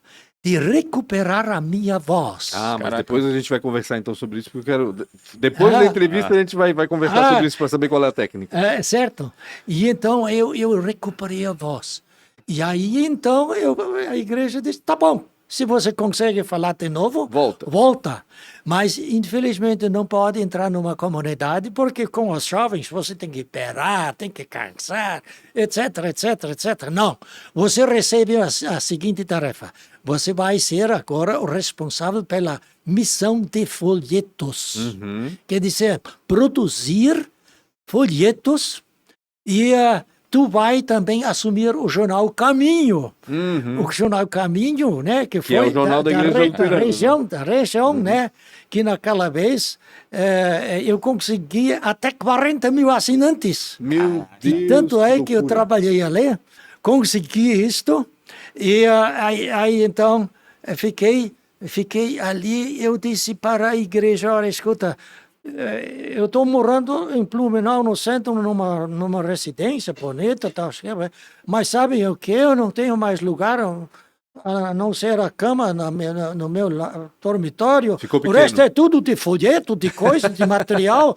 de recuperar a minha voz. Ah, mas Caraca. depois a gente vai conversar então sobre isso, porque eu quero. Depois da entrevista a gente vai conversar Ah. sobre isso para saber qual é a técnica. Certo? E então eu recuperei a voz. E aí então a igreja disse, tá bom, se você consegue falar de novo, volta. Mas infelizmente não pode entrar numa comunidade, porque com os jovens você tem que esperar, tem que cansar, etc, etc, etc. Não, você recebe a seguinte tarefa. Você vai ser agora o responsável pela missão de folhetos. Quer dizer, produzir folhetos e tu vai também assumir o jornal Caminho. O jornal Caminho, né, que foi é o jornal da Igreja Luterana. da região, né, que naquela vez eu consegui até 40 mil assinantes. Meu E Deus. tanto é que eu loucura. trabalhei ali, consegui isto, e aí então fiquei ali. Eu disse para a igreja, olha, escuta, eu estou morando em Blumenau, no centro, numa residência bonita, tal, mas sabe o que? Eu não tenho mais lugar a não ser a cama no meu dormitório. Ficou O pequeno. resto é tudo de folheto, de coisa, de material.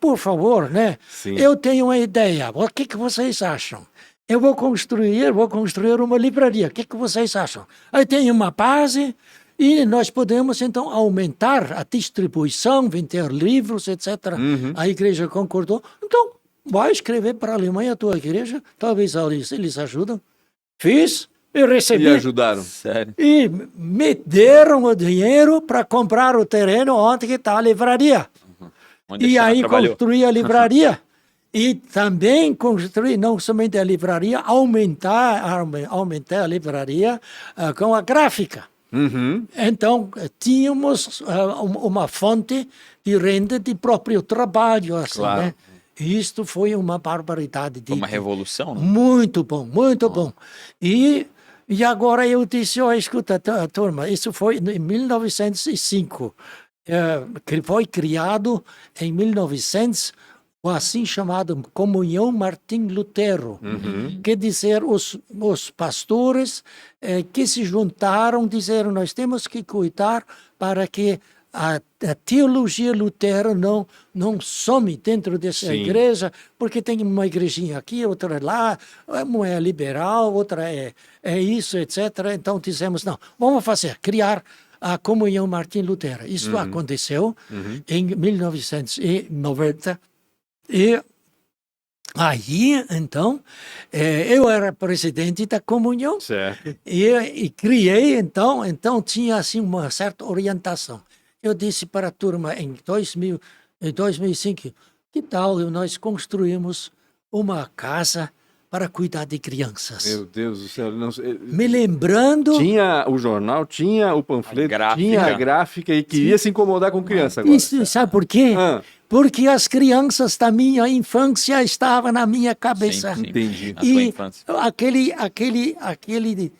Por favor, né? Sim. Eu tenho uma ideia. O que vocês acham? Eu vou construir uma livraria. O que vocês acham? Aí tem uma base e nós podemos, então, aumentar a distribuição, vender livros, etc. A igreja concordou. Então, vai escrever para a Alemanha a tua igreja. Talvez eles ajudam. Fiz e recebi. E ajudaram. Sério. E me deram o dinheiro para comprar o terreno onde está a livraria. Onde E a senhora aí trabalhou. construí a livraria. E também construí não somente a livraria, aumentar a livraria com a gráfica. Então, tínhamos uma fonte de renda de próprio trabalho, assim, Claro. né? Isto foi uma barbaridade. Foi uma revolução, né? Muito bom, muito bom. E agora eu disse, escuta, turma, isso foi em 1905. Foi criado em 1900 o assim chamado Comunhão Martim Lutero. Quer dizer, os pastores que se juntaram disseram, nós temos que cuidar para que a teologia luterana não some dentro dessa igreja, porque tem uma igrejinha aqui, outra lá, uma é liberal, outra é isso, etc. Então dizemos, não, vamos criar a Comunhão Martim Lutero. Isso aconteceu em 1990. E aí, então, eu era presidente da comunhão. Certo. E criei, então tinha assim uma certa orientação. Eu disse para a turma em 2005, que tal nós construímos uma casa para cuidar de crianças? Meu Deus do céu. Não, Me lembrando... Tinha o jornal, tinha o panfleto, tinha a gráfica e queria se incomodar com criança agora. Isso, sabe por quê? Porque as crianças da minha infância estavam na minha cabeça. Sim, entendi. Na tua infância. Aquele,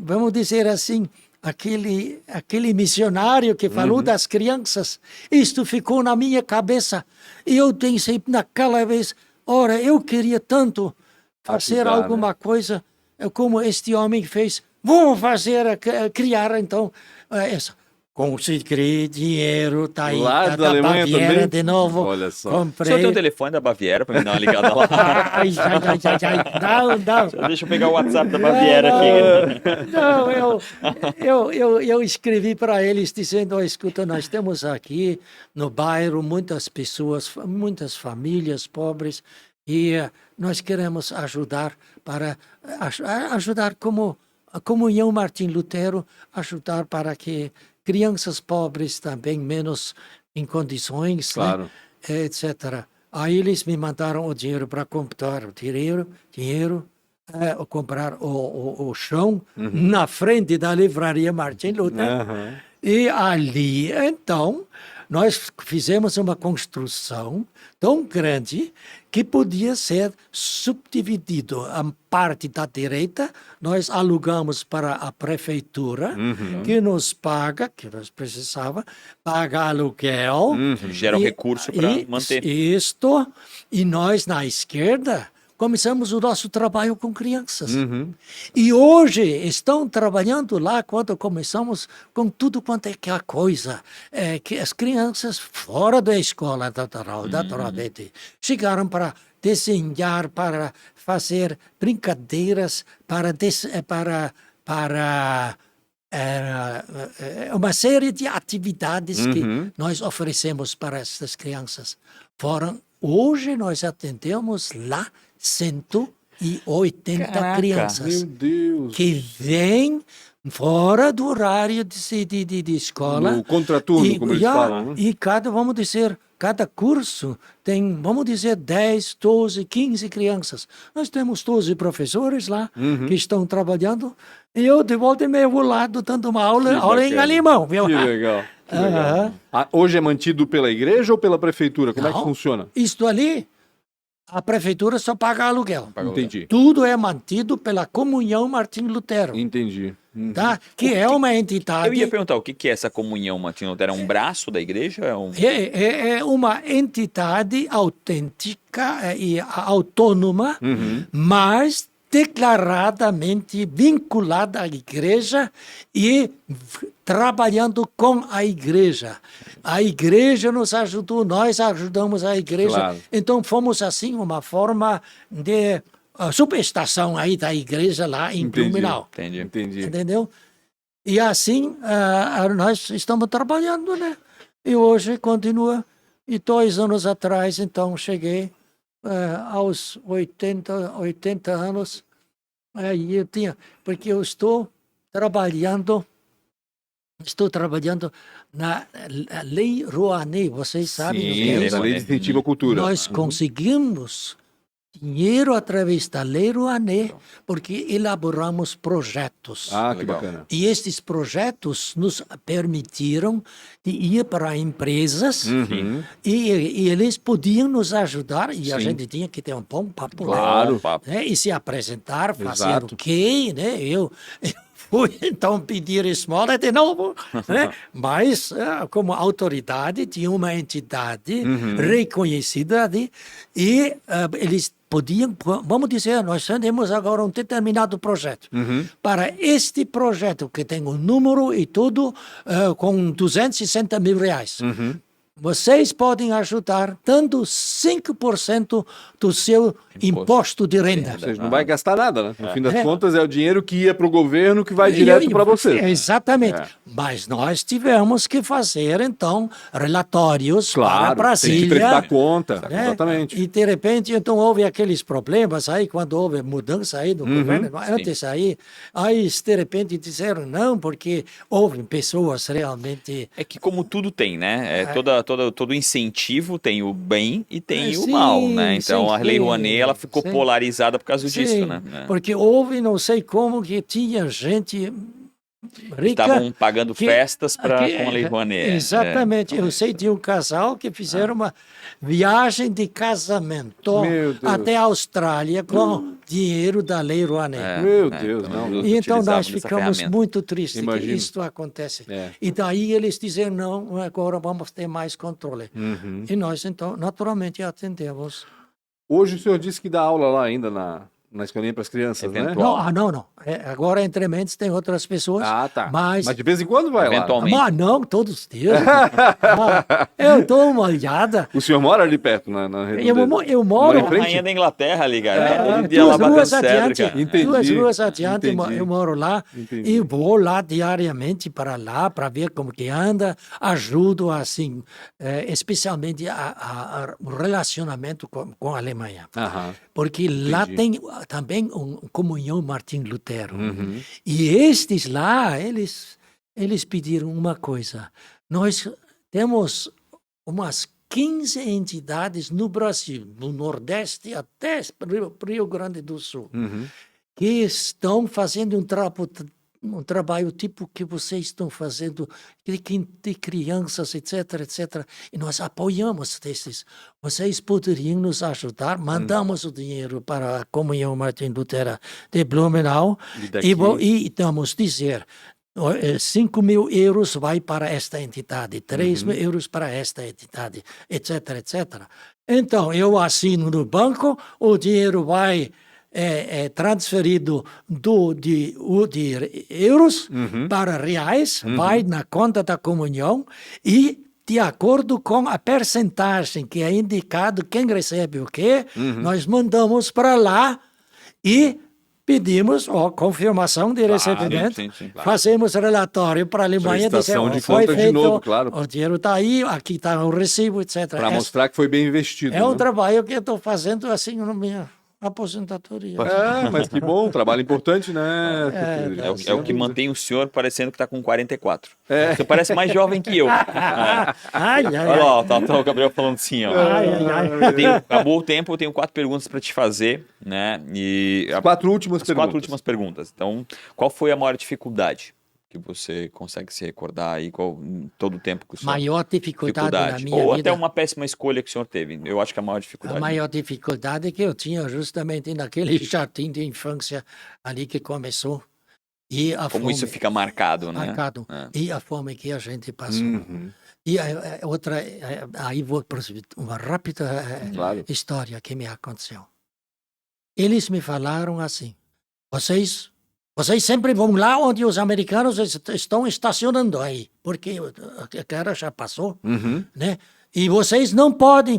vamos dizer assim, aquele missionário que falou das crianças, isto ficou na minha cabeça. E eu pensei naquela vez, ora, eu queria tanto fazer alguma coisa como este homem fez. Vamos criar então essa. Consegui dinheiro, tá aí. Lá da Alemanha Baviera também? de novo. Olha só. O senhor Comprei. tem o telefone da Baviera para me dar uma ligada lá? Ai. Não. Deixa eu pegar o WhatsApp da Baviera aqui. Não, eu escrevi para eles dizendo, escuta, nós temos aqui no bairro muitas pessoas, muitas famílias pobres e nós queremos ajudar como a Comunhão Martim Lutero, ajudar para que crianças pobres também menos em condições, Claro. né, etc. Aí eles me mandaram o dinheiro para comprar o dinheiro, comprar o chão na frente da livraria Martim Lutero. E ali, então, nós fizemos uma construção tão grande que podia ser subdividido. A parte da direita, nós alugamos para a prefeitura, que nos paga, que nós precisava, paga aluguel. Gera um recurso para manter. Isto, e nós, na esquerda, começamos o nosso trabalho com crianças. E hoje estão trabalhando lá, quando começamos, com tudo quanto é que a coisa. Que as crianças fora da escola, naturalmente, chegaram para desenhar, para fazer brincadeiras, para uma série de atividades que nós oferecemos para essas crianças. Hoje nós atendemos lá 180 crianças. Meu Deus. Que vêm fora do horário de escola. No contraturno, como eles falam, né? E cada curso tem, vamos dizer, 10, 12, 15 crianças. Nós temos 12 professores lá que estão trabalhando. E eu, de volta e meia, vou lá dando uma aula em alemão. Viu? Que legal. Que legal. Hoje é mantido pela igreja ou pela prefeitura? Como é que funciona? Isto ali, a prefeitura só paga aluguel. Entendi. Tudo é mantido pela Comunhão Martim Lutero. Entendi. Tá? Que é uma entidade... Eu ia perguntar, o que é essa Comunhão Martim Lutero? É um braço da igreja? É uma entidade autêntica e autônoma, mas declaradamente vinculada à igreja e trabalhando com a igreja. A igreja nos ajudou, nós ajudamos a igreja. Claro. Então fomos assim uma forma de subestação aí da igreja lá em Blumenau. Entendi. Entendeu? E assim nós estamos trabalhando, né? E hoje continua. E 2 anos atrás, então, cheguei aos 80 anos. Aí eu tinha, porque eu estou trabalhando na Lei Rouanet, vocês sabem o que é Sim, isso? a lei de incentivo à cultura. Nós conseguimos dinheiro através da Lei Rouanet, porque elaboramos projetos. Ah, que Legal. bacana. E estes projetos nos permitiram de ir para empresas e eles podiam nos ajudar e a Sim. gente tinha que ter um bom papo, Claro. Papo. né? E se apresentar, fazer Exato. o quê, né? Eu fui então pedir esmola de novo, né? Mas como autoridade tinha uma entidade reconhecida e eles podiam, vamos dizer, nós temos agora um determinado projeto. Para este projeto, que tem um número e tudo, com 260 mil reais. Vocês podem ajudar dando 5% do seu imposto de renda. Ou seja, não vai gastar nada, né? No fim das É. contas, é o dinheiro que ia para o governo que vai direto para você. Exatamente. É. Mas nós tivemos que fazer, então, relatórios para Claro, Brasília. tem que prestar conta. né? Exatamente. E de repente, então, houve aqueles problemas aí, quando houve mudança aí do governo, antes aí de repente disseram não, porque houve pessoas realmente... É que como tudo tem, né? Todo incentivo tem o bem e tem o Sim, mal, né? Então sim, a Lei sim, Rouanet ela ficou sim. polarizada por causa disso, Sim, né? porque houve, não sei como, que tinha gente rica... Estavam pagando que- festas com a Lei que- Rouanet. Exatamente. Então, Eu sei de um casal que fizeram uma viagem de casamento Meu Deus. até a Austrália com dinheiro da Lei Rouanet. Meu Deus, não. eles E então utilizavam nós dessa ficamos ferramenta. muito tristes que Imagino. isto acontece. É. E daí eles disseram, não, agora vamos ter mais controle. E nós, então, naturalmente atendemos. Hoje o senhor disse que dá aula lá ainda na escolinha para as crianças, né? Eventual. Não. Agora, entre mentes, tem outras pessoas. Ah, tá. Mas de vez em quando vai lá. Eventualmente. Mas não, todos os dias. Eu dou uma olhada. O senhor mora ali perto, na redondeza? Eu moro Lá em frente? Rainha da Inglaterra ali, cara. Todo dia duas lá batendo ruas cedro, adiante. cara. Entendi, Duas ruas adiante, entendi. eu moro lá. Entendi. E vou lá diariamente para lá, para ver como que anda. Ajudo, assim, especialmente o relacionamento com a Alemanha. Aham. Porque lá tem também comunhão Martim Lutero. E estes lá, eles pediram uma coisa. Nós temos umas 15 entidades no Brasil, no Nordeste até Rio Grande do Sul, que estão fazendo um trabalho tipo que vocês estão fazendo de crianças, etc, etc. E nós apoiamos esses. Vocês poderiam nos ajudar? Mandamos o dinheiro para a Comunhão Martim Lutero de Blumenau E daqui? e vamos dizer 5 mil euros vai para esta entidade, 3 mil euros para esta entidade, etc, etc. Então, eu assino no banco, o dinheiro vai transferido de euros para reais, vai na conta da comunhão e, de acordo com a percentagem que é indicado quem recebe o quê, nós mandamos para lá e pedimos confirmação de recebimento, sim, claro. fazemos relatório para a Alemanha Solicitação dizer de foi conta de feito, novo, claro. o dinheiro está aí, aqui está o recibo, etc. Para mostrar que foi bem investido. É um né? trabalho que eu estou fazendo assim na minha aposentadoria. É, mas que bom, trabalho importante, né? É o que mantém o senhor parecendo que está com 44. Você parece mais jovem que eu. Ai, ai, Olha ai. lá, tá o Gabriel falando assim, ó. Ai, ai, ai. Acabou o tempo, eu tenho 4 perguntas para te fazer, né? E As 4 últimas as perguntas. 4 últimas perguntas. Então, qual foi a maior dificuldade que você consegue se recordar aí, em todo o tempo que o senhor... Maior dificuldade na minha Ou vida. até uma péssima escolha que o senhor teve. Eu acho que a maior A dificuldade... maior dificuldade que eu tinha justamente naquele jardim de infância ali que começou. E a Como fome, isso fica marcado, né? marcado. É. E a fome que a gente passou. Uhum. E outra, aí vou para uma rápida Claro. história que me aconteceu. Eles me falaram assim, vocês sempre vão lá onde os americanos estão estacionando aí, porque a guerra já passou, Uhum. né? E vocês não podem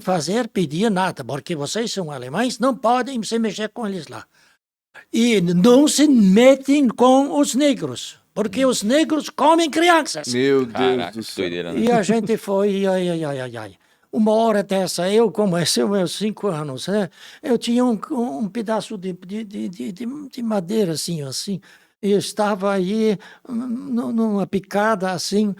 pedir nada, porque vocês são alemães, não podem se mexer com eles lá. E não se metem com os negros, porque os negros comem crianças. Meu Deus Caraca, do que céu. doideira, né? E a gente foi, ai. Uma hora dessa, eu comecei meus 5 anos, né? Eu tinha um pedaço de madeira assim, e eu estava aí numa picada assim,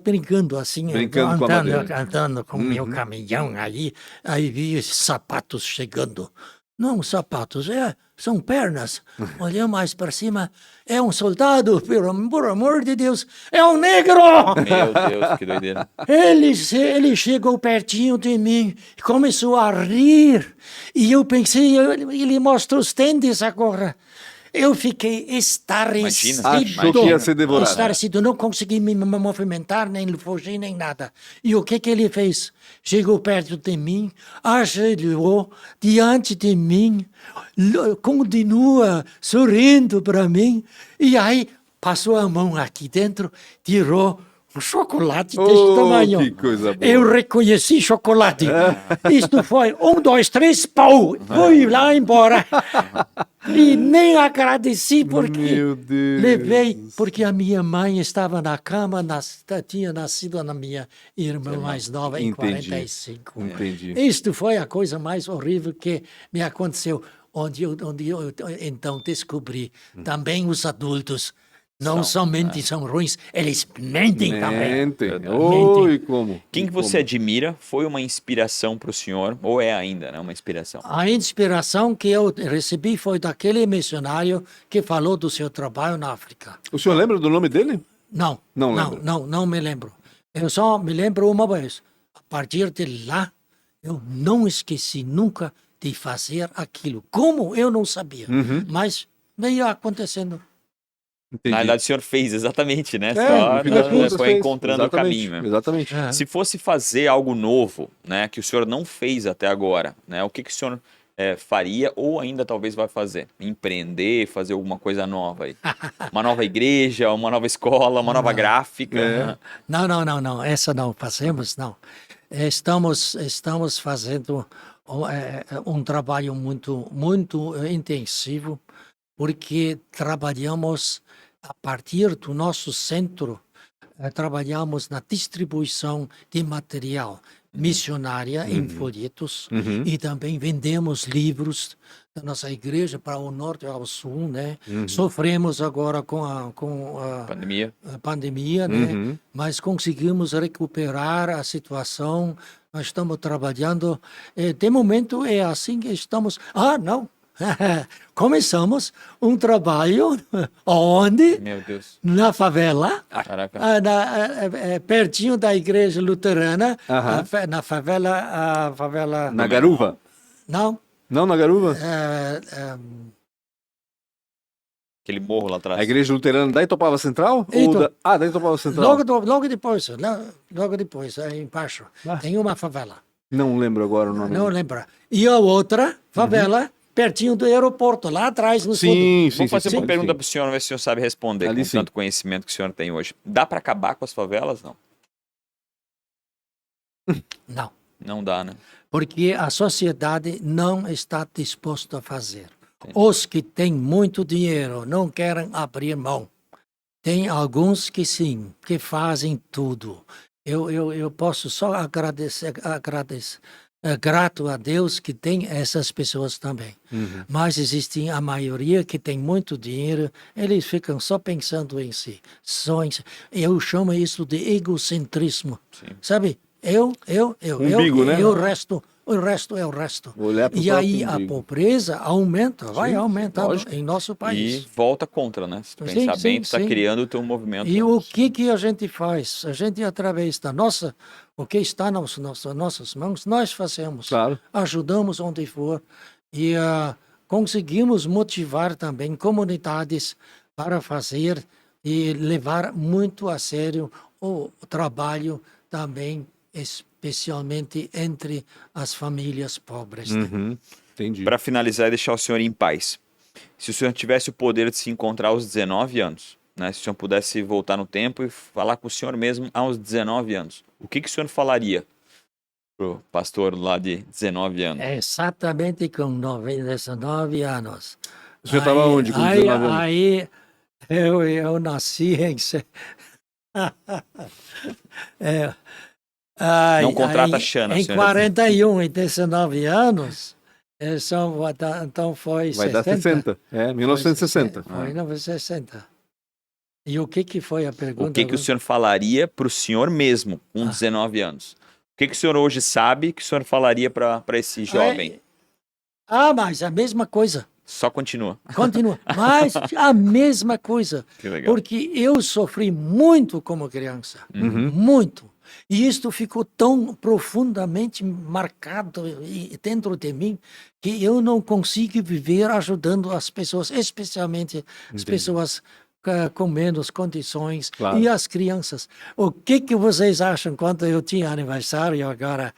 brincando assim, Brincando com a madeira. andando com o meu caminhão aí vi esses sapatos chegando Não sapatos, são pernas. Olhei mais para cima, é um soldado, por amor de Deus, é um negro! Meu Deus, que doideira. Ele chegou pertinho de mim e começou a rir. E eu pensei, ele mostra os dentes agora. Eu fiquei estarrecido. Imagina. Achou que ia ser devorado. Estarrecido, não consegui me movimentar, nem fugir, nem nada. E o que ele fez? Chegou perto de mim, ajoelhou diante de mim, continua sorrindo para mim, e aí passou a mão aqui dentro, tirou um chocolate desse tamanho. Que coisa boa. Eu reconheci chocolate. Isto foi 1, 2, 3, pau! Fui lá embora. E nem agradeci porque Meu Deus. levei, porque a minha mãe estava na cama, tinha nascido a minha irmã mais nova em Entendi. 45. Entendi. Isto foi a coisa mais horrível que me aconteceu, onde eu então descobri também os adultos não somente são ruins, eles mentem também. Mentem. Verdade. Oi, como? Quem que você admira foi uma inspiração para o senhor, ou é ainda, né, uma inspiração? A inspiração que eu recebi foi daquele missionário que falou do seu trabalho na África. O senhor lembra do nome dele? Não, Não não, lembra. não me lembro. Eu só me lembro uma vez. A partir de lá, eu não esqueci nunca de fazer aquilo. Como eu não sabia, mas veio acontecendo. Entendi. Na verdade, o senhor fez exatamente, né? No Só fim das contas, foi fez. encontrando Exatamente, o caminho mesmo. Exatamente. É. Se fosse fazer algo novo, né, que o senhor não fez até agora, né, o que o senhor faria ou ainda talvez vai fazer? Empreender, fazer alguma coisa nova aí? Uma nova igreja, uma nova escola, uma nova gráfica? É. Não. Essa não fazemos, não. Estamos fazendo um trabalho muito intensivo, porque trabalhamos a partir do nosso centro, trabalhamos na distribuição de material missionária em folhetos e também vendemos livros da nossa igreja para o norte e ao sul, né? Sofremos agora com a Pandemia? a pandemia, né? Mas conseguimos recuperar a situação. Nós estamos trabalhando. De momento é assim que estamos. Não. Começamos um trabalho onde? Meu Deus. Na favela, Caraca. pertinho da igreja luterana, Aham. na favela. Na Garuva? Não. Não, na Garuva? Aquele morro lá atrás. A igreja luterana da Itopava Central? Da Itopava Central. Logo depois, aí embaixo, tem uma favela. Não lembro agora o nome. Não lembra. E a outra favela, pertinho do aeroporto, lá atrás, no Sim, Vou fazer uma sim. pergunta para o senhor, ver se o senhor sabe responder Ali com sim. tanto conhecimento que o senhor tem hoje. Dá para acabar com as favelas? Não. Não, Não dá, né? porque a sociedade não está disposta a fazer. Os que têm muito dinheiro não querem abrir mão. Tem alguns que sim, que fazem tudo. Eu posso só agradecer, grato a Deus que tem essas pessoas também. Mas existem a maioria que tem muito dinheiro, eles ficam só pensando em si. Eu chamo isso de egocentrismo. Sim. Sabe? Umbigo, né? E o resto é o resto. Olhar pro E aí próprio a umbigo. pobreza aumenta, vai Sim, aumentando lógico. em nosso país. E volta contra, né? Se tu Sim, pensar sim, bem, tu está sim. criando o teu movimento. E o que a gente faz? A gente, através o que está nas nossas mãos, nós fazemos. Claro. Ajudamos onde for e conseguimos motivar também comunidades para fazer e levar muito a sério o trabalho também, especialmente entre as famílias pobres. né? Entendi. Para finalizar e deixar o senhor em paz. Se o senhor tivesse o poder de se encontrar aos 19 anos, né? Se o senhor pudesse voltar no tempo e falar com o senhor mesmo aos 19 anos, o que o senhor falaria pro pastor lá de 19 anos? Exatamente com 19 anos. O senhor estava onde com 19 anos? Aí eu nasci em... Não contrata Xana, Em senhora. 41 e 19 anos, então foi Vai dar 60. 60. 1960. Foi 1960. E o que foi a pergunta? O que o senhor falaria para o senhor mesmo com 19 anos? O que o senhor hoje sabe que o senhor falaria para esse jovem? Mas a mesma coisa. Só continua. Continua. Mas a mesma coisa. Que legal. Porque eu sofri muito como criança. Muito. E isto ficou tão profundamente marcado dentro de mim que eu não consigo viver ajudando as pessoas, especialmente as pessoas com menos condições e as crianças. O que vocês acham quando eu tinha aniversário agora?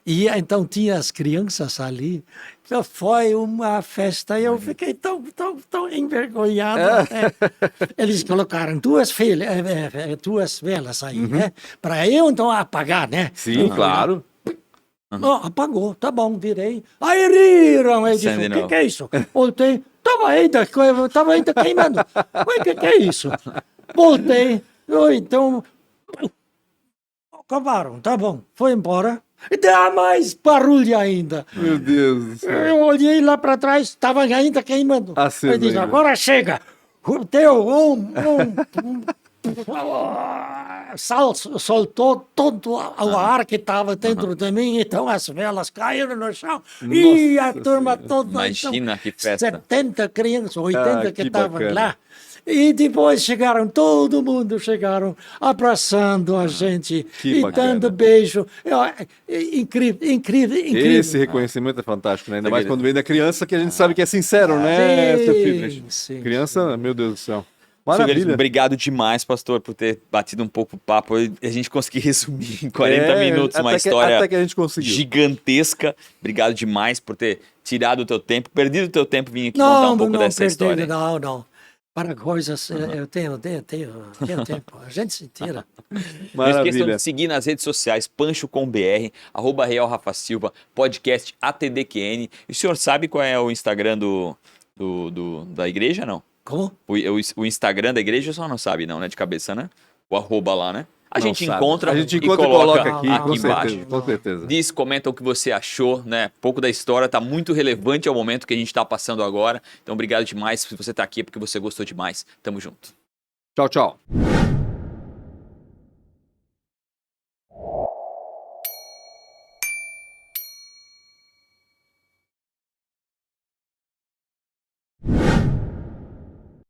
E então tinha as crianças ali. Então foi uma festa e eu fiquei tão envergonhado. Eles colocaram duas velas aí, né? Para eu então apagar, né? Sim, claro. Apagou, tá bom, virei. Aí riram, aí disse, o que é isso? Voltei, tava ainda queimando. O que é isso? Voltei, então, acabaram, tá bom, foi embora. E dá mais barulho ainda. Meu Deus do céu. Eu olhei lá para trás, estava ainda queimando. Aceso Eu disse, ainda. agora chega. Deu soltou todo o ar que estava dentro de mim, então as velas caíram no chão. E a turma toda. Imagina que festa. 70 crianças, 80 que que estavam bacana. lá. E depois todo mundo chegaram abraçando a gente Que e bacana. dando beijo. Incrível. Esse reconhecimento é fantástico, né? Ainda mais quando vem da criança, que a gente sabe que é sincero, né, seu Friedrich? Sim. Criança, meu Deus do céu. Silvio, Maravilha. obrigado demais, pastor, por ter batido um pouco o papo. A gente conseguiu resumir em 40 minutos uma história até que a gente conseguiu. gigantesca. Obrigado demais por ter tirado o teu tempo, perdido o teu tempo, vir aqui contar um pouco dessa história. Não. Para coisas, eu tenho tempo. A gente se tira. Não esqueçam Maravilha. de seguir nas redes sociais, Pancho com BR, @Real Rafa Silva, podcast ATDQN. E o senhor sabe qual é o Instagram da igreja, não? Como? O Instagram da igreja só não sabe, não, né? De cabeça, né? O @ lá, né? A Não gente sabe. encontra A gente e encontra e coloca coloca aqui, aqui com embaixo. certeza, com certeza. Diz, comenta o que você achou, né? Pouco da história, tá muito relevante ao momento que a gente está passando agora. Então, obrigado demais. Se você tá aqui é porque você gostou demais. Tamo junto. Tchau, tchau.